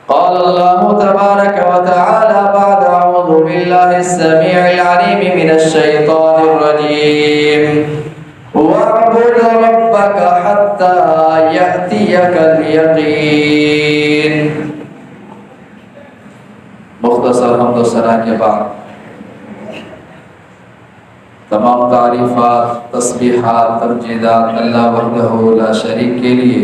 قال الله تبارك وتعالى بعد أعوذ بالله السميع العليم من الشيطان الرجيم واعبد ربك حتى يأتيك اليقين. مختصر حمد و ثنا کے بعد تمام تعریفات، تسبیحات، تمجیدات اللہ وحدہ لا شریک کے لیے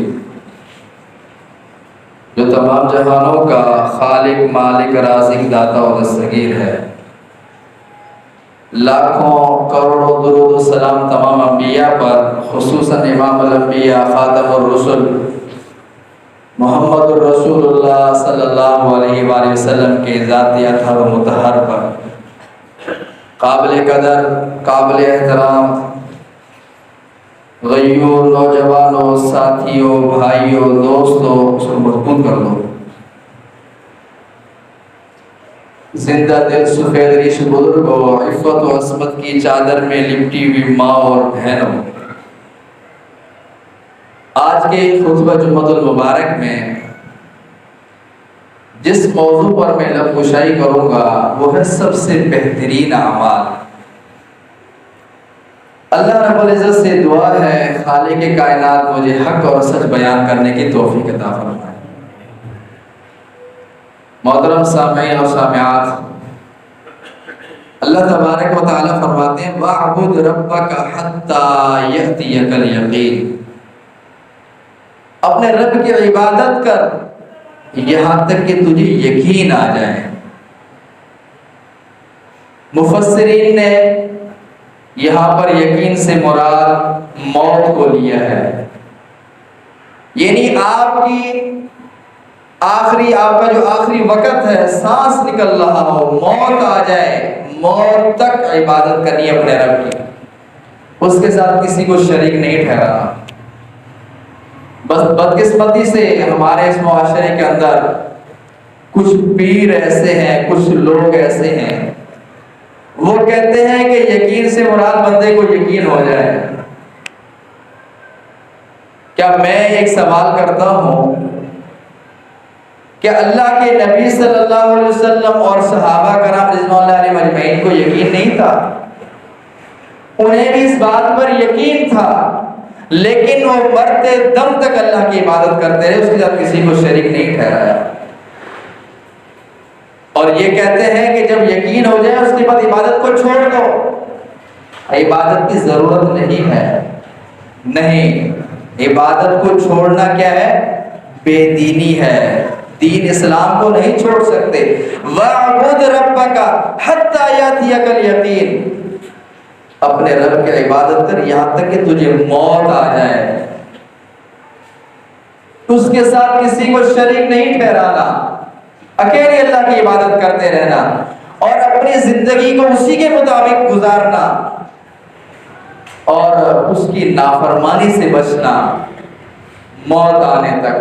جو تمام جہانوں کا خالق، مالک، رازق، داتا و دستگیر ہے. لاکھوں کروڑوں درود و سلام تمام انبیاء پر، خصوصاً امام الانبیاء خاتم الرسل محمد الرسول اللہ صلی اللہ علیہ وآلہ وسلم کے ذاتی اطہر و مطہر پر. قابل قدر، قابل احترام غیور نوجوانوں، ساتھیوں، بھائیوں، دوستوں، اس کو مضبوط کر دو. زندہ دل سفید ریش بزرگوں، عفت و عصمت کی چادر میں لپٹی ہوئی ماں اور بہنوں، آج کے خطبہ جمعۃ المبارک میں جس موضوع پر میں لب گشائی کروں گا وہ ہے سب سے بہترین اعمال. اللہ رب العزت سے دعا ہے خالق کائنات مجھے حق اور سچ بیان کرنے کی توفیق عطا فرمائے. محترم سامعین اور سامعات، اللہ تبارک و تعالی فرماتے ہیں وَاعْبُدْ رَبَّكَ حَتَّى يَأْتِيَكَ الْيَقِينُ. اپنے رب کی عبادت کر یہاں تک کہ تجھے یقین آ جائے. مفسرین نے یہاں پر یقین سے مراد موت کو لیا ہے، یعنی آپ کا جو آخری وقت ہے، سانس نکل رہا ہو، موت آ جائے، موت تک عبادت کرنی ہے اپنے رب کی، اس کے ساتھ کسی کو شریک نہیں ٹھہرانا. بس بدقسمتی سے ہمارے اس معاشرے کے اندر کچھ پیر ایسے ہیں، کچھ لوگ ایسے ہیں، وہ کہتے ہیں کہ یقین سے مراد بندے کو یقین ہو جائے. کیا میں ایک سوال کرتا ہوں کہ اللہ کے نبی صلی اللہ علیہ وسلم اور صحابہ کرام رضوان اللہ علیہم اجمعین کو یقین نہیں تھا؟ انہیں بھی اس بات پر یقین تھا، لیکن وہ مرتے دم تک اللہ کی عبادت کرتے رہے، اس کے ساتھ کسی کو شریک نہیں ٹھہرایا. اور یہ کہتے ہیں کہ جب یقین ہو جائے اس کے بعد عبادت کو چھوڑ دو. عبادت کی ضرورت نہیں ہے. نہیں، عبادت کو چھوڑنا کیا ہے؟ بے دینی ہے. دین اسلام کو نہیں چھوڑ سکتے. وَاعْبُدْ رَبَّكَ حَتَّى يَأْتِيَكَ الْيَقِينُ. اپنے رب کی عبادت کر یہاں تک کہ تجھے موت آ جائے. اس کے ساتھ کسی کو شریک نہیں ٹھہرانا، اکیلے اللہ کی عبادت کرتے رہنا اور اپنی زندگی کو اسی کے مطابق گزارنا اور اس کی نافرمانی سے بچنا موت آنے تک.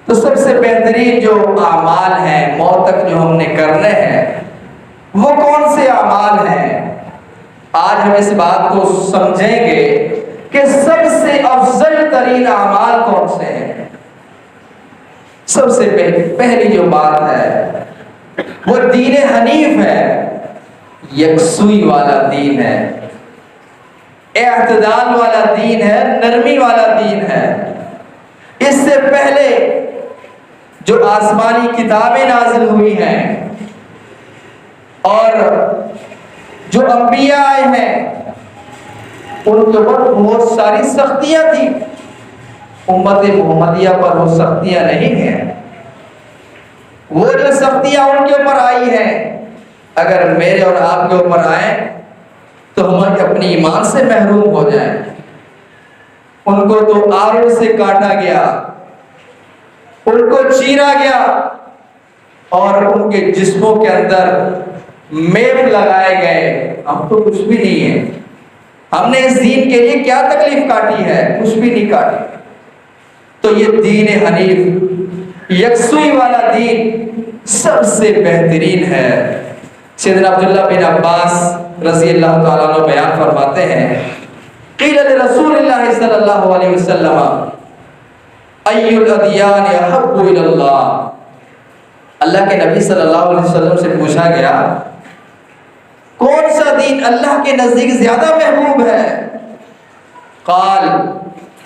تو سب سے بہترین جو اعمال ہیں موت تک جو ہم نے کرنے ہیں وہ کون سے اعمال ہیں؟ آج ہم اس بات کو سمجھیں گے کہ سب سے افضل ترین اعمال کون سے ہیں. سب سے پہلی جو بات ہے وہ دین حنیف ہے، یکسوئی والا دین ہے، اعتدال والا دین ہے، نرمی والا دین ہے. اس سے پہلے جو آسمانی کتابیں نازل ہوئی ہیں اور جو انبیاء آئے ہیں ان کے اوپر بہت ساری سختیاں تھی. امت محمدیہ پر وہ سختیاں نہیں ہیں. وہ جو سختیاں ان کے اوپر آئی ہیں اگر میرے اور آپ کے اوپر آئیں تو ہم اپنی ایمان سے محروم ہو جائیں. ان کو تو آرڑ سے کاٹا گیا، ان کو چیرا گیا اور ان کے جسموں کے اندر میپ لگائے گئے. ہم تو کچھ بھی نہیں ہیں. ہم نے اس دین کے لیے کیا تکلیف کاٹی ہے؟ کچھ بھی نہیں کاٹی. تو یہ دین حنیف، یکسوئی والا دین سب سے بہترین ہے. سیدنا عبداللہ بن عباس رضی اللہ تعالیٰ عنہ بیان فرماتے ہیں قیل لرسول اللہ صلی اللہ علیہ وسلم ای الادیان احب الی اللہ، اللہ کے نبی صلی اللہ علیہ وسلم سے پوچھا گیا کون سا دین اللہ کے نزدیک زیادہ محبوب ہے؟ قال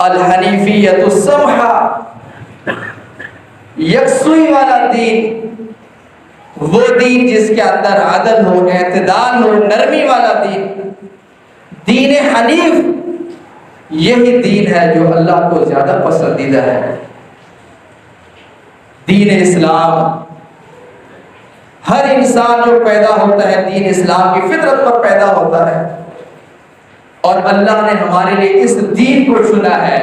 الحنیفیۃ السمحہ، یکسوئی والا دین، وہ دین جس کے اندر عدل ہو، اعتدال ہو، نرمی والا دین، دین حنیف، یہی دین ہے جو اللہ کو زیادہ پسندیدہ ہے۔ دین اسلام، ہر انسان جو پیدا ہوتا ہے دین اسلام کی فطرت پر پیدا ہوتا ہے، اور اللہ نے ہمارے لیے اس دین کو چنا ہے۔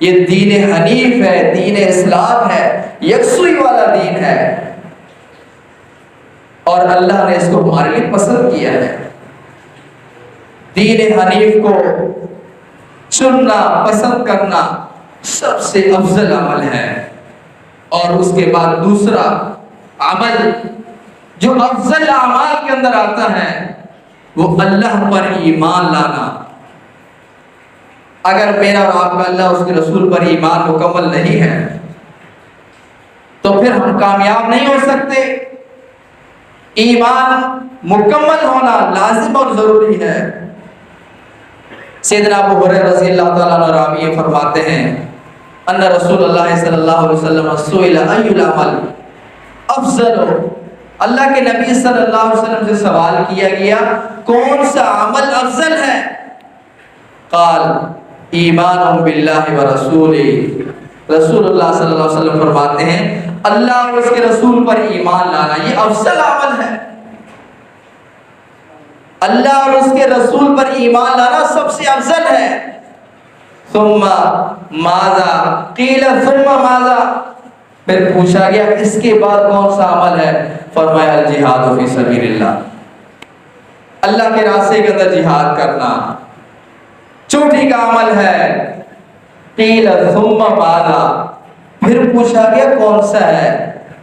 یہ دین حنیف ہے، دین اسلام ہے، یکسوئی والا دین ہے، اور اللہ نے اس کو ہمارے لیے پسند کیا ہے۔ دین حنیف کو چننا، پسند کرنا سب سے افضل عمل ہے۔ اور اس کے بعد دوسرا عمل جو افضل اعمال کے اندر آتا ہے وہ اللہ پر ایمان لانا۔ اگر میرا اور آپ کا اللہ اس کے رسول پر ایمان مکمل نہیں ہے تو پھر ہم کامیاب نہیں ہو سکتے۔ ایمان مکمل ہونا لازم اور ضروری ہے۔ سیدنا ابو ہریرہ رضی اللہ تعالیٰ عنہ راوی فرماتے ہیں ان رسول اللہ صلی اللہ علیہ وسلم سئل ای العمل افضل، اللہ کے نبی صلی اللہ علیہ وسلم سے سوال کیا گیا کون سا عمل افضل ہے؟ قال ایمان باللہ ورسولہ، رسول اللہ صلی اللہ علیہ وسلم فرماتے ہیں اللہ اور اس کے رسول پر ایمان لانا یہ افضل عمل ہے۔ اللہ اور اس کے رسول پر ایمان لانا سب سے افضل ہے۔ ثم ماذا قیل ثم ماذا، پھر پوچھا گیا اس کے بعد کون سا عمل ہے؟ فرمایا الجہاد فی سبیل اللہ، اللہ کے راستے کے اندر جہاد کرنا چوٹی کا عمل ہے۔ قیل ثم ماذا، پھر پوچھا گیا کون سا ہے؟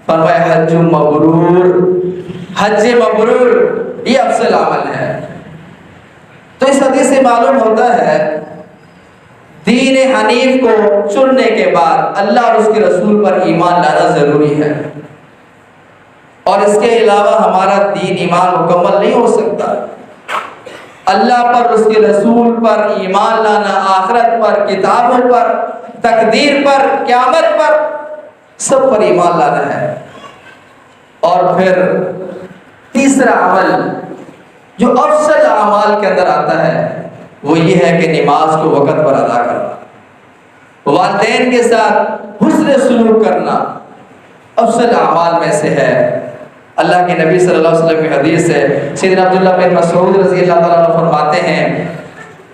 فرمایا حج مبرور، حج مبرور یہ افضل عمل ہے۔ تو اس حدیث سے معلوم ہوتا ہے دین حنیف کو چننے کے بعد اللہ اور اس کے رسول پر ایمان لانا ضروری ہے، اور اس کے علاوہ ہمارا دین ایمان مکمل نہیں ہو سکتا۔ اللہ پر، اس کے رسول پر ایمان لانا، آخرت پر، کتابوں پر، تقدیر پر، قیامت پر، سب پر ایمان لانا ہے۔ اور پھر تیسرا عمل جو افضل اعمال کے اندر آتا ہے وہ یہ ہے کہ نماز کو وقت پر ادا کرنا، والدین کے ساتھ حسن سلوک کرنا افضل اعمال میں سے ہے۔ اللہ کے نبی صلی اللہ علیہ وسلم کی حدیث ہے، سیدنا عبداللہ بن مسعود رضی اللہ تعالیٰ عنہ فرماتے ہیں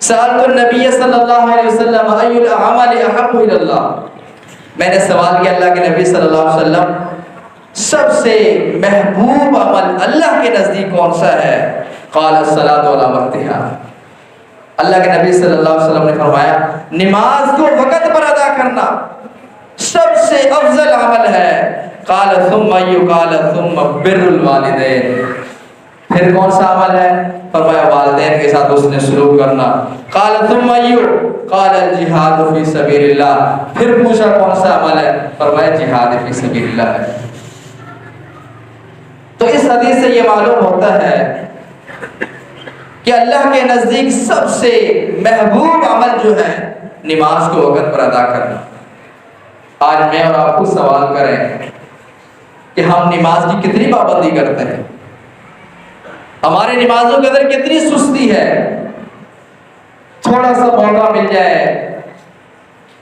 سألت النبی صلی اللہ علیہ وسلم ای الاعمال احب الی اللہ، میں نے سوال کیا اللہ کے نبی صلی اللہ علیہ وسلم سب سے محبوب عمل اللہ کے نزدیک کون سا ہے؟ قال الصلاۃ علی وقتہا، اللہ کے نبی صلی اللہ علیہ وسلم نے فرمایا نماز کو وقت پر ادا کرنا سب سے افضل عمل ہے۔ قال ثم ایو، قال ثم بر الوالدین، پھر کون سا عمل ہے؟ فرمایا والدین کے ساتھ حسن سلوک کرنا۔ قال ثم ایو، قال الجہاد فی سبیل اللہ، پھر پوچھا کون سا عمل ہے؟ فرمایا جہاد فی سبیل اللہ ہے۔ تو اس حدیث سے یہ معلوم ہوتا ہے کہ اللہ کے نزدیک سب سے محبوب عمل جو ہے نماز کو وقت پر ادا کرنا۔ آج میں اور آپ کو سوال کریں کہ ہم نماز کی کتنی پابندی کرتے ہیں؟ ہمارے نمازوں کے اندر کتنی سستی ہے؟ تھوڑا سا موقع مل جائے،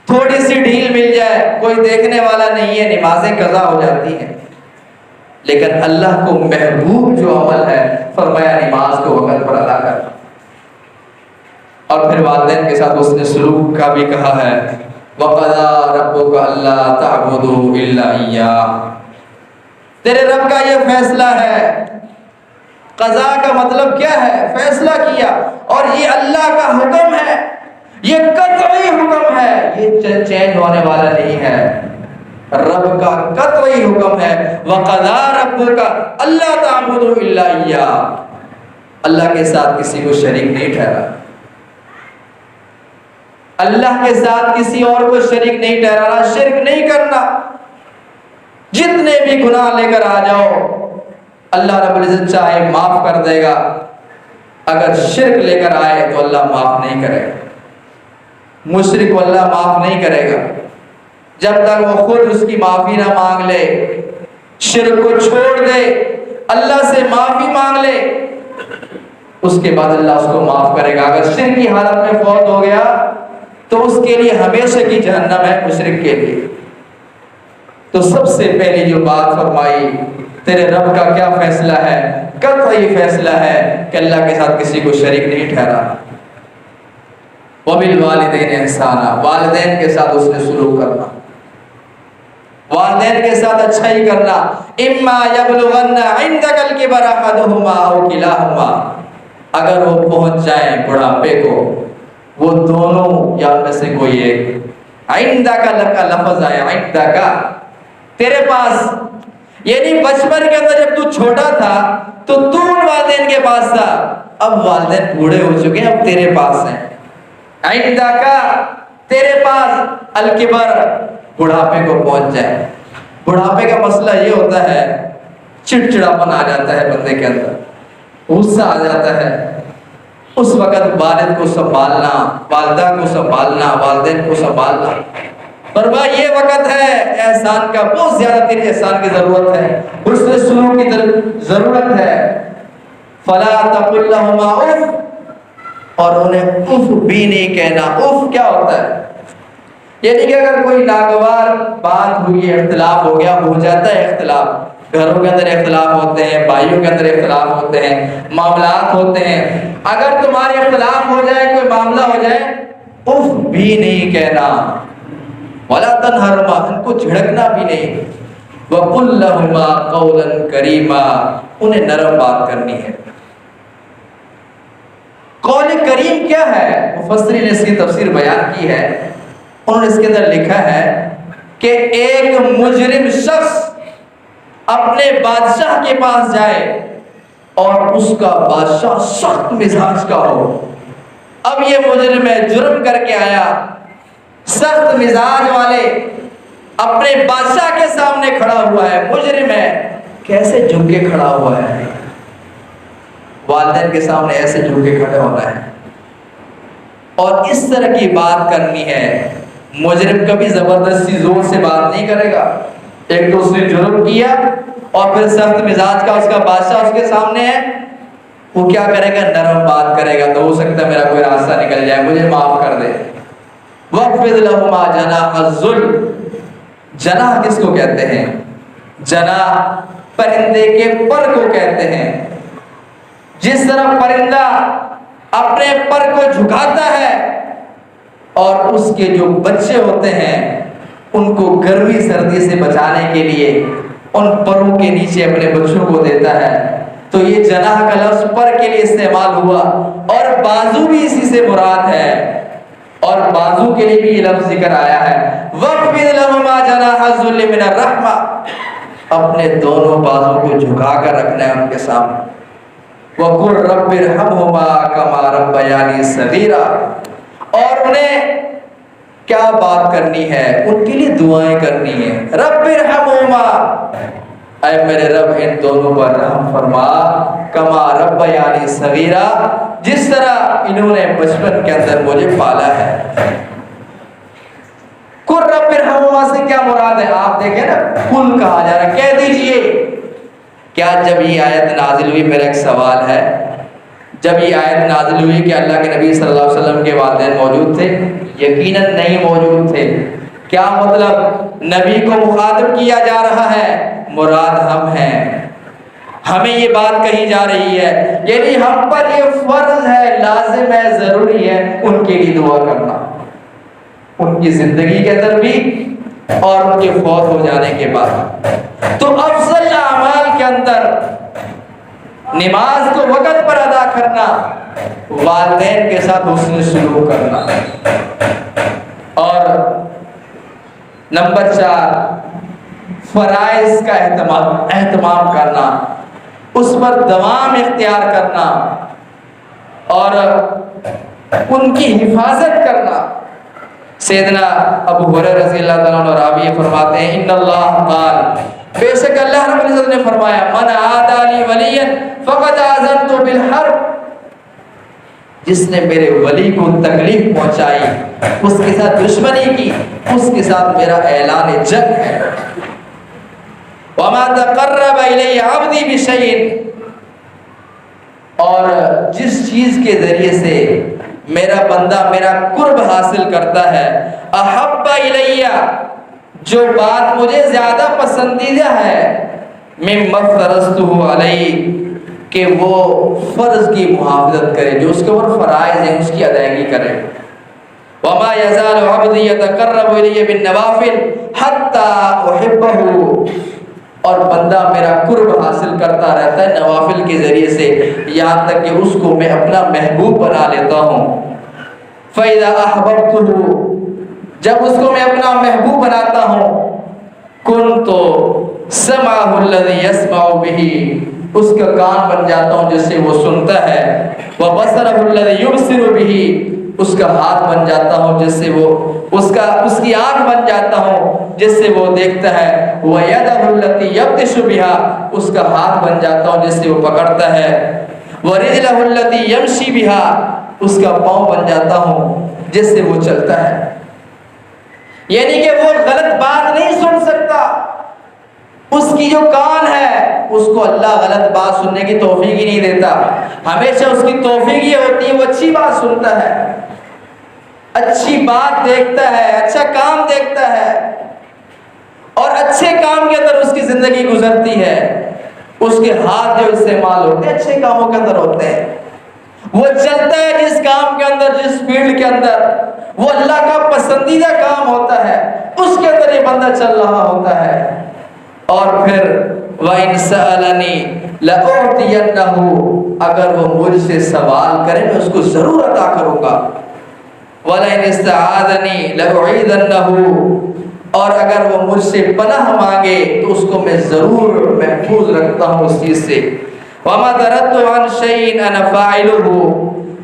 تھوڑی سی ڈھیل مل جائے، کوئی دیکھنے والا نہیں ہے، نمازیں قضا ہو جاتی ہیں۔ لیکن اللہ کو محبوب جو عمل ہے فرمایا نماز کو وقت پر ادا کرنا، اور پھر والدین کے ساتھ اس نے سلوک کا بھی کہا ہے وَقَضَىٰ رَبُّكَ أَلَّا تَعْبُدُوا إِلَّا إِيَّاهُ، تیرے رب کا یہ فیصلہ ہے۔ قضا کا مطلب کیا ہے؟ فیصلہ کیا، اور یہ اللہ کا حکم ہے، یہ قطعی حکم ہے، یہ چینج ہونے والا نہیں ہے۔ رب کا قطعی حکم ہے وَقَضَىٰ رَبُّكَ أَلَّا تَعْبُدُوا إِلَّا إِيَّاهُ، اللہ کے ساتھ کسی کو شریک نہیں ٹھہرا۔ اللہ کے ساتھ کسی اور کو شریک نہیں ٹھہرانا، شرک نہیں کرنا۔ جتنے بھی گناہ لے کر آ جاؤ اللہ رب العزت چاہے معاف کر دے گا، اگر شرک لے کر آئے تو اللہ معاف نہیں کرے گا۔ مشرک کو اللہ معاف نہیں کرے گا جب تک وہ خود اس کی معافی نہ مانگ لے، شرک کو چھوڑ دے، اللہ سے معافی مانگ لے، اس کے بعد اللہ اس کو معاف کرے گا۔ اگر شرک کی حالت میں فوت ہو گیا تو اس کے لیے ہمیشہ کی جہنم ہے، مشرک کے لیے۔ تو سب سے پہلی جو بات فرمائی، تیرے رب کا کیا فیصلہ ہے؟ قطعی فیصلہ ہے کہ اللہ کے ساتھ کسی کو شریک نہیں ٹھہرانا۔ وَبِالْوَالِدَيْنِ احسانا، والدین کے ساتھ اس نے سلوک کرنا، والدین کے ساتھ اچھا ہی کرنا۔ اِمَّا يَبْلُغَنَّ عِنْدَكَ الْكِبَرَ أَحَدُهُمَا أَوْ كِلَاهُمَا، اگر وہ پہنچ جائیں بڑھاپے کو، وہ دونوں یا ان میں سے کوئی ایک، عِنْدَكَ کا لفظ آیا، عِنْدَكَ تیرے پاس، یعنی بچپن کے اندر جب تو چھوٹا تھا تو تو ان والدین کے پاس تھا، اب والدین بوڑھے ہو چکے ہیں، اب تیرے پاس ہیں۔ عندک تیرے پاس، الکبر بڑھاپے کو پہنچ جائے۔ بڑھاپے کا مسئلہ یہ ہوتا ہے چڑچڑاپن آ جاتا ہے بندے کے اندر، غصہ آ جاتا ہے، اس وقت والد کو سنبھالنا، والدہ کو سنبھالنا، والدین کو سنبھالنا، فرمایا یہ وقت ہے احسان کا، بہت زیادہ تیری احسان کی ضرورت ہے، حسن سلوک کی ضرورت ہے۔ فلا تقل لهما اف، اور انہیں اف بھی نہیں کہنا۔ اف کیا ہوتا ہے؟ یعنی کہ اگر کوئی ناگوار بات ہوئی ہے، اختلاف ہو گیا، ہو جاتا ہے اختلاف، گھروں کے اندر اختلاف ہوتے ہیں، بھائیوں کے اندر اختلاف ہوتے ہیں، معاملات ہوتے ہیں، اگر تمہارے اختلاف ہو جائے، کوئی معاملہ ہو جائے، اف بھی نہیں کہنا، وَلَا تَنْهَرْهُمَا، ان کو جھڑکنا بھی نہیں، وَقُلْ لَهُمَا قَوْلًا كَرِيمًا، انہیں نرم بات کرنی ہے۔ قول کریم کیا ہے؟ مفسرین نے اس کی تفسیر بیان کی ہے، انہوں نے اس کے اندر لکھا ہے کہ ایک مجرم شخص اپنے بادشاہ کے پاس جائے اور اس کا بادشاہ سخت مزاج کا ہو۔ اب یہ مجرم ہے، جرم کر کے آیا، سخت مزاج والے، اپنے بادشاہ کے سامنے کھڑا ہوا ہے، مجرم ہے، کیسے جھک کے کھڑا ہوا ہے؟ والدین کے سامنے ایسے جھک کے کھڑے ہونا ہے اور اس طرح کی بات کرنی ہے۔ مجرم کبھی زبردستی زور سے بات نہیں کرے گا، ایک تو اس نے جرم کیا اور پھر سخت مزاج کا اس کا بادشاہ اس کے سامنے ہے، وہ کیا کرے گا؟ نرم بات کرے گا، تو ہو سکتا ہے میرا کوئی راستہ نکل جائے، مجھے معاف کر دے۔ وَاخْفِضْ لَهُمَا جَنَاحَ الذُّلِّ، جناح کس کو کہتے ہیں؟ جناح پرندے کے پر کو کہتے ہیں۔ جس طرح پرندہ اپنے پر کو جھکاتا ہے اور اس کے جو بچے ہوتے ہیں ان کو گرمی سردی سے بچانے کے لیے ان پروں کے نیچے اپنے بچوں کو دیتا ہے، تو یہ جناح کا لفظ پر کے لیے استعمال ہوا، اور بازو بھی اسی سے مراد ہے، اور بازو کے لیے بھی یہ لفظ ذکر آیا ہے۔ وَاخْفِضْ لَهُمَا جَنَاحَ الذُّلِّ مِنَ الرَّحْمَةِ، اپنے دونوں بازو کو جھکا کر رکھنا ہے ان کے سامنے۔ وَقُلْ رَبِّ ارْحَمْهُمَا كَمَا رَبَّيَانِي صَغِيرًا، اور انہیں کیا بات کرنی ہے؟ ان کے لیے دعائیں کرنی ہیں۔ رَبِّ ارْحَمْهُمَا، اے میرے رب ان دونوں پر رحم فرما، کما ربیانی صغیرا، جس طرح انہوں نے بچپن کے اندر مجھے پالا ہے۔ قُلْ رَبِّ ارْحَمْهُمَا سے کیا مراد ہے؟ آپ دیکھیں نا، قُلْ کہا جا رہا ہے، کہہ دیجئے۔ کیا جب یہ آیت نازل ہوئی، میرا ایک سوال ہے، جب یہ آیت نازل ہوئی کہ اللہ کے نبی صلی اللہ علیہ وسلم کے والدین موجود تھے؟ یقیناً نہیں موجود تھے۔ کیا مطلب؟ نبی کو مخاطب کیا جا رہا ہے، مراد ہم ہیں، ہمیں یہ بات کہی جا رہی ہے، یعنی ہم پر یہ فرض ہے، لازم ہے، ضروری ہے ان کے لیے دعا کرنا، ان کی زندگی کے اندر بھی اور ان کے فوت ہو جانے کے بعد۔ تو افضل اعمال کے اندر نماز کو وقت پر ادا کرنا، والدین کے ساتھ حسن سلوک کرنا، اور نمبر 4 فرائض کا اہتمام کرنا، اس پر دوام اختیار کرنا اور ان کی حفاظت کرنا۔ سیدنا ابو ہریرہ رضی اللہ تعالیٰ عنہ راوی فرماتے ہیں ان اللہ قال، بے شک اللہ رب العزت نے فرمایا من عادى لي وليا فقد آذنت بالحرب، جس نے میرے ولی کو تکلیف پہنچائی، اس کے ساتھ دشمنی کی، اس کے ساتھ میرا اعلان جنگ ہے۔ وما تقرب الی عبدی بشیء، اور جس چیز کے ذریعے سے میرا بندہ میرا قرب حاصل کرتا ہے، احب الی، جو بات مجھے زیادہ پسندیدہ ہے، مما فرضتہ علیہ، کہ وہ فرض کی محافظت کرے، جو اس کے اوپر فرائض ہیں اس کی ادائیگی کرے۔ وما یزال عبدی یتقرب الی بالنوافل حتی احبہ، اور بندہ میرا قرب حاصل کرتا رہتا ہے نوافل کے ذریعے سے، یہاں تک کہ اس کو میں اپنا محبوب بنا لیتا ہوں۔ فَإِذَا أَحْبَبْتُهُ، جب اس کو میں اپنا محبوب بناتا ہوں، كُنْتُ سَمْعَهُ الَّذِي يَسْمَعُ بِهِ، اس کا کان بن جاتا ہوں جس سے وہ سنتا ہے، وَبَصَرَهُ الَّذِي يُبْصِرُ بِهِ، اس کا ہاتھ بن جاتا ہوں جس سے وہ اس کی آنکھ بن جاتا ہوں جس سے وہ دیکھتا ہے، وَيَدَهُ الَّتِي يَبْطِشُ بِهَا، اس کا ہاتھ بن جاتا ہوں جس سے وہ پکڑتا ہے، وَرِجْلَهُ الَّتِي يَمْشِي بِهَا، اس کا پاؤں بن جاتا ہوں جس سے وہ چلتا ہے۔ یعنی کہ وہ غلط بات نہیں سن سکتا، اس کی جو کان ہے اس کو اللہ غلط بات سننے کی توفیق ہی نہیں دیتا، ہمیشہ اس کی توفیق یہ ہوتی ہے وہ اچھی بات سنتا ہے، اچھی بات دیکھتا ہے، اچھا کام دیکھتا ہے، اور اچھے کام کے اندر اس کی زندگی گزرتی ہے۔ اس کے ہاتھ جو استعمال ہوتے ہیں اچھے کاموں کے اندر ہوتے ہیں، وہ چلتا ہے جس کام کے اندر، جس فیلڈ کے اندر وہ اللہ کا پسندیدہ کام ہوتا ہے، اس کے اندر یہ بندہ چل رہا ہوتا ہے۔ اور پھر وَإِنْ سَأَلَنِي لَأُعْطِيَنَّهُ، اگر وہ مجھ سے سوال کرے میں اس کو ضرور عطا کروں گا۔ وَلَئِنِ اسْتَعَاذَنِي لَأُعِيذَنَّهُ، اور اگر وہ مجھ سے پناہ مانگے تو اس کو میں ضرور محفوظ رکھتا ہوں اس چیز سے۔ وَمَا تَرَدُّ عَنْ شَيْءٍ أَنَا فَاعِلُهُ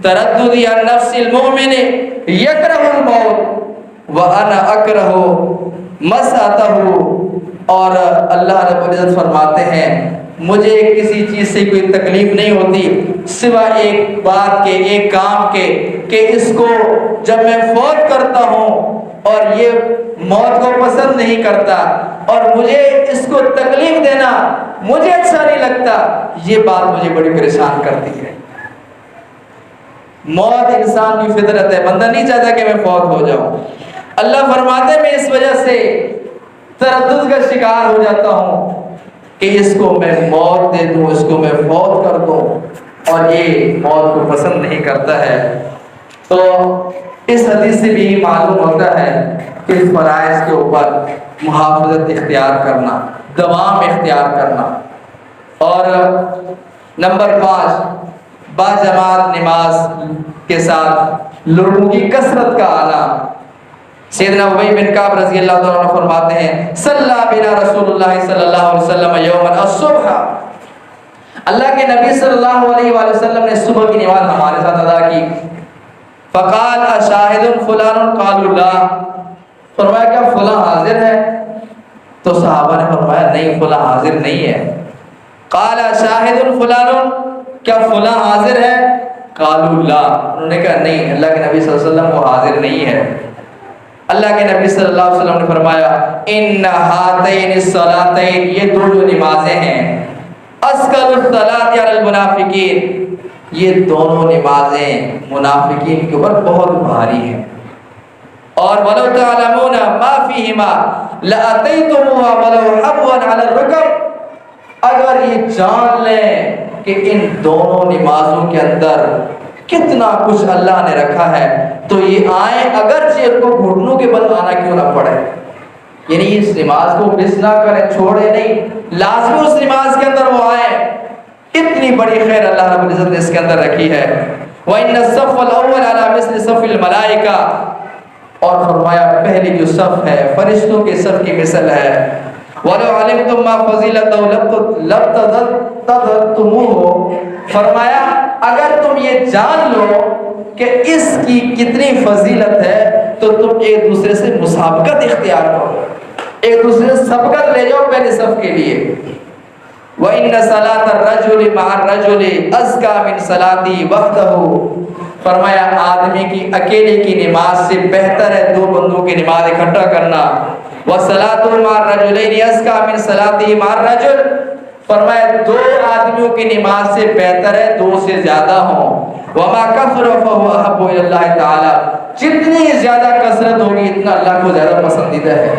تَرَدُّدِي عَنْ نَفْسِ الْمُؤْمِنِ يَكْرَهُ الْمَوْتِ وَأَنَا أَكْرَهُ مَسْأَتَهُ، اور اللہ رب العزت فرماتے ہیں مجھے کسی چیز سے کوئی تکلیف نہیں ہوتی سوائے ایک بات کے، ایک کام کے، کہ اس کو جب میں فوت کرتا ہوں اور یہ موت کو پسند نہیں کرتا اور مجھے اس کو تکلیف دینا مجھے اچھا نہیں لگتا، یہ بات مجھے بڑی پریشان کرتی ہے۔ موت انسان کی فطرت ہے، بندہ نہیں چاہتا کہ میں فوت ہو جاؤں۔ اللہ فرماتے میں اس وجہ سے تردد کا شکار ہو جاتا ہوں کہ اس کو میں موت دے دوں، اس کو میں فوت کر دوں، اور یہ موت کو پسند نہیں کرتا ہے۔ تو اس حدیث سے بھی معلوم ہوتا ہے کہ اس فرائض کے اوپر محافظت اختیار کرنا، دوام اختیار کرنا۔ اور نمبر 5، باجماعت نماز کے ساتھ لوگوں کی کثرت کا آنا۔ سیدنا ابی بن کعب رضی اللہ تعالیٰ عنہ فرماتے ہیں صلی بنا رسول اللہ صلی اللہ علیہ وسلم یوما الصبح، اللہ کے نبی صلی اللہ علیہ وآلہ وسلم نے صبح کی نماز ہمارے ساتھ ادا کی۔ فقال اشاہد فلان قالوا لا، فرمایا کیا فلاں حاضر ہے؟ تو صحابہ نے فرمایا نہیں فلاں حاضر نہیں ہے۔ قال اشاہد فلان، کیا فلاں حاضر ہے؟ قالوا لا، انہوں نے کہا نہیں، اللہ کے نبی صلی اللہ علیہ وسلم وہ حاضر نہیں ہے۔ اللہ کے نبی صلی اللہ علیہ وسلم نے فرمایا ان ہاتین الصلاتین، یہ دو جو نمازیں ہیں، اسکل الصلاۃ علی المنافقین، یہ دونوں نمازیں منافقین کے اوپر بہت بھاری ہیں۔ اور ولو تعلمون ما فیہما لاتیتموها ولو حبوا علی الرکب، اگر یہ جان لیں کہ ان دونوں نمازوں کے اندر کتنا کچھ اللہ نے رکھا ہے تو یہ آئیں اگرچہ ان کو گھٹنوں کے بل آنا کیوں نہ پڑے، یعنی اس نماز کو مس نہ کریں، چھوڑے نہیں، لازمی اس نماز کے اندر وہ آئیں۔ اتنی بڑی خیر اللہ رب العزت نے اس کے اندر رکھی ہے۔ وَإِنَّ الصَّفَّ الْأَوَّلَ عَلَى مِثْلِ صَفِّ الْمَلَائِكَةِ، اور فرمایا پہلی جو صف ہے فرشتوں کے صف کی مثل ہے۔ وَلَوْ عَلِمْتُمْ مَا فَضِيلَتَهُ لَابْتَغَيْتُمُوهُ، فرمایا اگر تم یہ جان لو کہ اس کی کتنی فضیلت ہے تو تم ایک دوسرے سے مسابقت اختیار کرو، ایک دوسرے سے سبقت لے جاؤ پہلے صف کے لیے۔ وَإِنَّ صَلَاةَ الرَّجُلِ مَعَ الرَّجُلِ أَزْكَىٰ مِنْ صَلَاتِهِ وَحْدَهُ، فرمایا آدمی کی اکیلے کی نماز سے بہتر ہے دو بندوں کی نماز اکٹھا کرنا۔ وَصَلَاتُهُ مَعَ الرَّجُلَيْنِ أَزْكَىٰ مِنْ صَلَاتِهِ مَعَ الرَّجُلِ، فرمایا دو آدمیوں کی نماز سے بہتر ہے دو سے زیادہ ہوں۔ وَمَا كَثُرَ فَهُوَ أَحَبُّ إِلَى اللَّهِ تَعَالَىٰ، جتنی زیادہ کثرت ہوگی اتنا اللہ کو زیادہ پسندیدہ ہے۔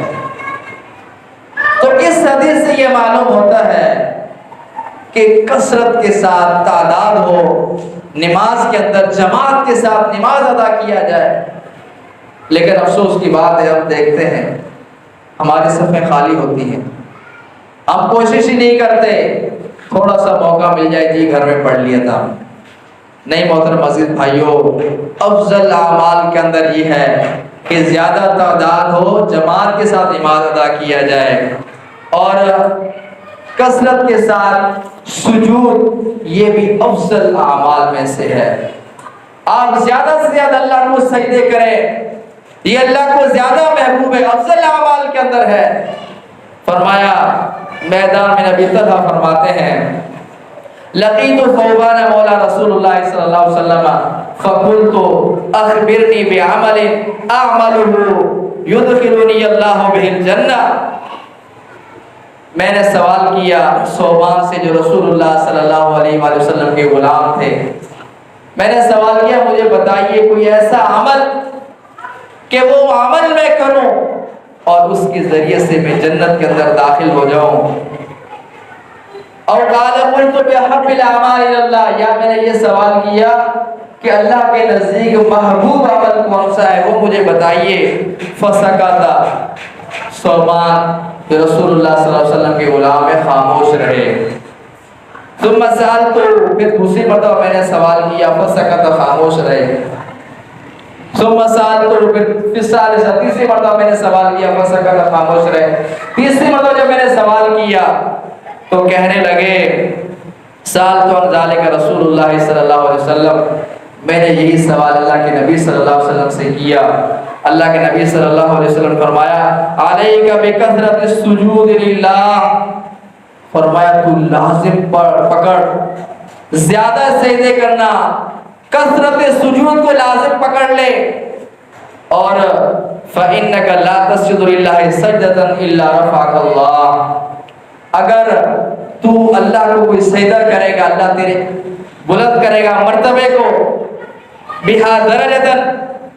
تو اس حدیث سے یہ معلوم ہوتا ہے کہ کثرت کے ساتھ تعداد ہو، نماز کے اندر جماعت کے ساتھ نماز ادا کیا جائے۔ لیکن افسوس کی بات ہے، ہم دیکھتے ہیں ہماری صفیں خالی ہوتی ہیں، ہم کوشش ہی نہیں کرتے، تھوڑا سا موقع مل جائے جی گھر میں پڑھ لیا تھا۔ نہیں محترم عزیز بھائیوں، افضل اعمال کے اندر یہ ہے کہ زیادہ تعداد ہو، جماعت کے ساتھ نماز ادا کیا جائے، اور کثرت کے ساتھ سجود یہ بھی افضل اعمال میں سے ہے۔ آپ زیادہ سے زیادہ اللہ کو سجدے کریں، یہ اللہ کو زیادہ محبوب ہے، افضل اعمال کے اندر ہے۔ فرمایا میدان میں نبی طلحہ فرماتے ہیں لقیت ثوبان مولا رسول اللہ صلی اللہ علیہ وسلم فقلت اخبرنی بعمل اعمله يدخلنی اللہ به الجنہ، میں نے سوال کیا ثوبان سے جو رسول اللہ صلی اللہ علیہ وآلہ وسلم کے غلام تھے، میں نے سوال کیا مجھے بتائیے کوئی ایسا عمل کہ وہ عمل میں کروں اور اس کے ذریعے سے میں جنت کے اندر داخل ہو جاؤں۔ اور قال قلت بحب الاعمال الى اللہ، یا میں نے یہ سوال کیا کہ اللہ کے نزدیک محبوب عمل کون سا ہے وہ مجھے بتائیے۔ فسکت، ثوبان جو رسول اللہ صلی اللہ علیہ وسلم کے غلام میں خاموش رہے۔ ثم سألت، پھر دوسری مرتبہ میں نے سوال کیا، فسکت، خاموش رہے۔ ثم سألت، پھر ثالثہ، تیسری مرتبہ میں نے سوال کیا، فسکت، خاموش رہے۔ تیسری مرتبہ جب میں نے سوال کیا تو کہنے لگے سألت عن ذلك رسول اللہ صلی اللہ علیہ وسلم، میں نے یہی سوال اللہ کے نبی صلی اللہ علیہ وسلم سے کیا۔ اللہ کے نبی صلی اللہ علیہ وسلم فرمایا علیک بکثرت السجود للہ، فرمایا تو لازم پکڑ، زیادہ سجدے کرنا، کثرت سجود کو لازم پکڑ لے، اور فإنک لا تسجد للہ سجدۃ الا رفعک اللہ، اگر تو اللہ کو کوئی سجدہ کرے گا اللہ تیرے بلند کرے گا مرتبے کو، بہا درجتاً،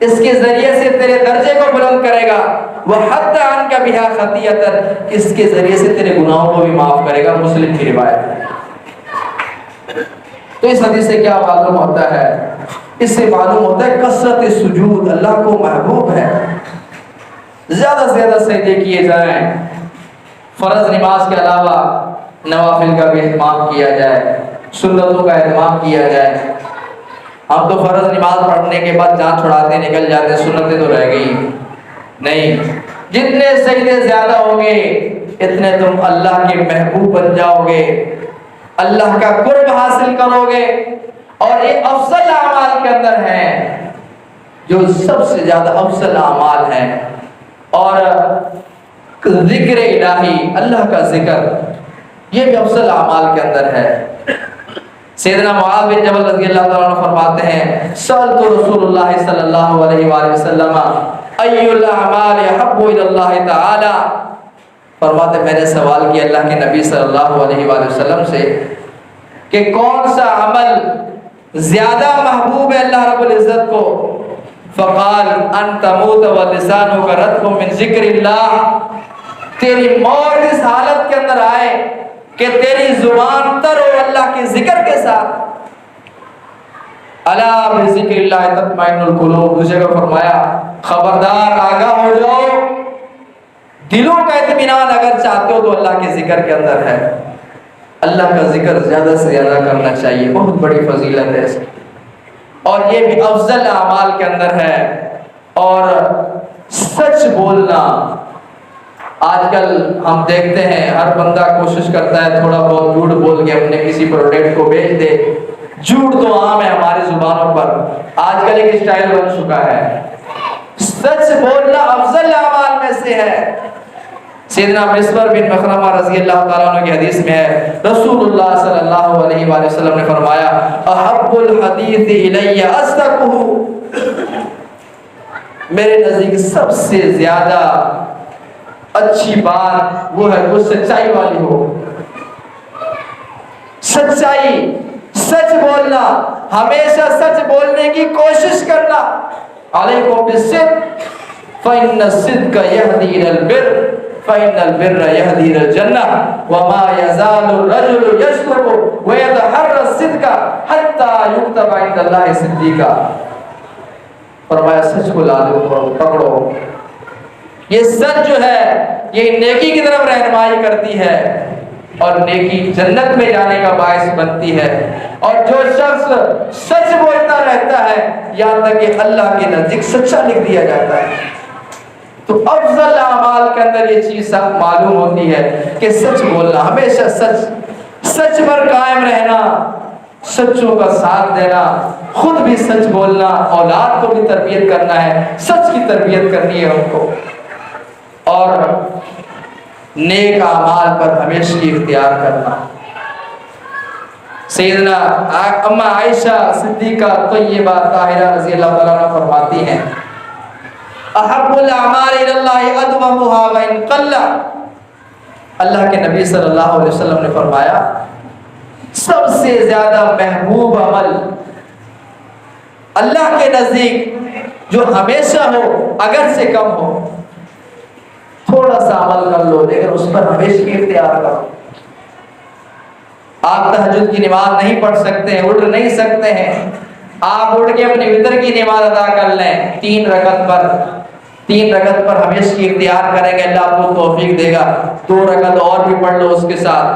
اس کے ذریعے سے تیرے درجے کو بلند کرے گا، وحط عنک بہا خطیئتاً، اس کے ذریعے سے تیرے گناہوں کو بھی معاف کرے گا۔ مسلم کی روایت۔ تو اس حدیث سے کیا معلوم ہوتا ہے؟ اس سے معلوم ہوتا ہے کثرت سجود اللہ کو محبوب ہے، زیادہ سے زیادہ سجدے کیے جائیں، فرض نماز کے علاوہ نوافل کا بھی اہتمام کیا جائے، سنتوں کا اہتمام کیا جائے۔ ہم تو فرض نماز پڑھنے کے بعد جان چھڑاتے نکل جاتے، سنتیں تو رہ گئی نہیں۔ جتنے سجدے زیادہ ہوگے اتنے تم اللہ کے محبوب بن جاؤ گے، اللہ کا قرب حاصل کرو گے، اور یہ افضل اعمال کے اندر ہے جو سب سے زیادہ افضل اعمال ہیں۔ اور ذکر الہی، اللہ کا ذکر، یہ بھی افضل اعمال کے اندر ہے۔ سیدنا معاذ بن جبل رضی اللہ تعالیٰ عنہ فرماتے ہیں سألت رسول اللہ صلی اللہ علیہ وآلہ وسلم ای الاعمال احب الی اللہ تعالی، فرماتے میں نے سوال کیا اللہ کے نبی صلی اللہ علیہ وآلہ وسلم سے کہ کون سا عمل زیادہ محبوب ہے اللہ رب العزت کو؟ فقال ان تموت ولسانک رطب من ذکر اللہ، تیری موت اس حالت کے اندر آئے کہ تیری زبان تر ہو اللہ کے ذکر کے ساتھ۔ الا بذکر اللہ تطمئن القلوب، دوسرے کو فرمایا خبردار آگاہ ہو جاؤ، دلوں کا اطمینان اگر چاہتے ہو تو اللہ کے ذکر کے اندر ہے۔ اللہ کا ذکر زیادہ سے زیادہ کرنا چاہیے، بہت بڑی فضیلت ہے اس کی، اور یہ بھی افضل اعمال کے اندر ہے۔ اور سچ بولنا، آج کل ہم دیکھتے ہیں ہر بندہ کوشش کرتا ہے تھوڑا بہت جھوٹ بول کے اپنے کسی پروڈکٹ کو بیچ دے۔ جھوٹ تو عام ہے ہماری زبانوں پر، آج کل ایک اسٹائل بن چکا ہے، سچ بولنا افضل اعمال میں سے ہے۔ سیدنا مسور بن مخرمہ رضی اللہ تعالیٰ عنہ کی حدیث میں ہے، رسول اللہ صلی اللہ علیہ وآلہ وسلم نے فرمایا احب الحدیث الی اصدقہ، میرے نزدیک سب سے زیادہ اچھی بات وہ ہے جو سچائی والی ہو۔ سچائی، سچ بولنا، ہمیشہ سچ بولنے کی کوشش کرنا۔ علیکم بالصدق فإن الصدق يهدي إلى البر فإن البر يهدي إلى الجنة وما يزال الرجل يصدق ويتحرى الصدق حتى يكتب عند الله صديقا۔ فرمایا سچ کو لازم پکڑو، یہ سچ جو ہے یہ نیکی کی طرف رہنمائی کرتی ہے اور نیکی جنت میں جانے کا باعث بنتی ہے۔ اور جو شخص سچ بولتا رہتا ہے یہاں تک کہ اللہ کے نزدیک سچا لکھ دیا جاتا ہے۔ تو افضل اعمال کے اندر یہ چیز معلوم ہوتی ہے کہ سچ بولنا، ہمیشہ سچ پر قائم رہنا، سچوں کا ساتھ دینا، خود بھی سچ بولنا، اولاد کو بھی تربیت کرنا ہے، سچ کی تربیت کرنی ہے ان کو، اور نیک اعمال پر ہمیشہ اختیار کرنا۔ سیدنا اما عائشہ صدیقہ طیبہ طاہرہ رضی اللہ تعالیٰ عنہ فرماتی ہیں احب الاعمال الی اللہ ادومها وان قل، اللہ کے نبی صلی اللہ علیہ وسلم نے فرمایا سب سے زیادہ محبوب عمل اللہ کے نزدیک جو ہمیشہ ہو، اگر سے کم ہو، تھوڑا سا عمل کر لو لیکن اس پر ہمیشہ اختیار کرو۔ آپ تہجد کی نماز نہیں پڑھ سکتے ہیں، اٹھ نہیں سکتے ہیں، آپ اٹھ کے اپنی وتر کی نماز ادا کر لیں 3 رکعت پر ہمیشہ اختیار کریں گے، اللہ آپ کو توفیق دے گا۔ 2 رکعت اور بھی پڑھ لو اس کے ساتھ،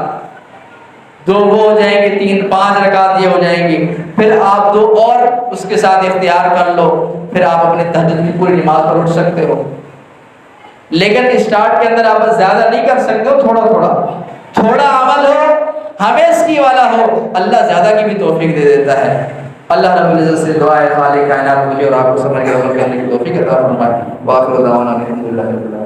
2 وہ ہو جائیں گی، 3 5 رکعت یہ ہو جائیں گی، پھر آپ 2 اور اس کے ساتھ اختیار کر لو، پھر آپ اپنے تہجد کی پوری نماز پر اٹھ سکتے ہو۔ لیکن اسٹارٹ کے اندر آپ زیادہ نہیں کر سکتے ہو، تھوڑا عمل ہو، ہمیشگی والا ہو، اللہ زیادہ کی بھی توفیق دے دیتا ہے۔ اللہ رب العزت سے دعا ہے خالق کائنات مجھے اور آپ کو سمجھ کے عمل کرنے کی توفیق عطا فرمائے۔ وآخر دعوانا الحمدللہ رب العالمین۔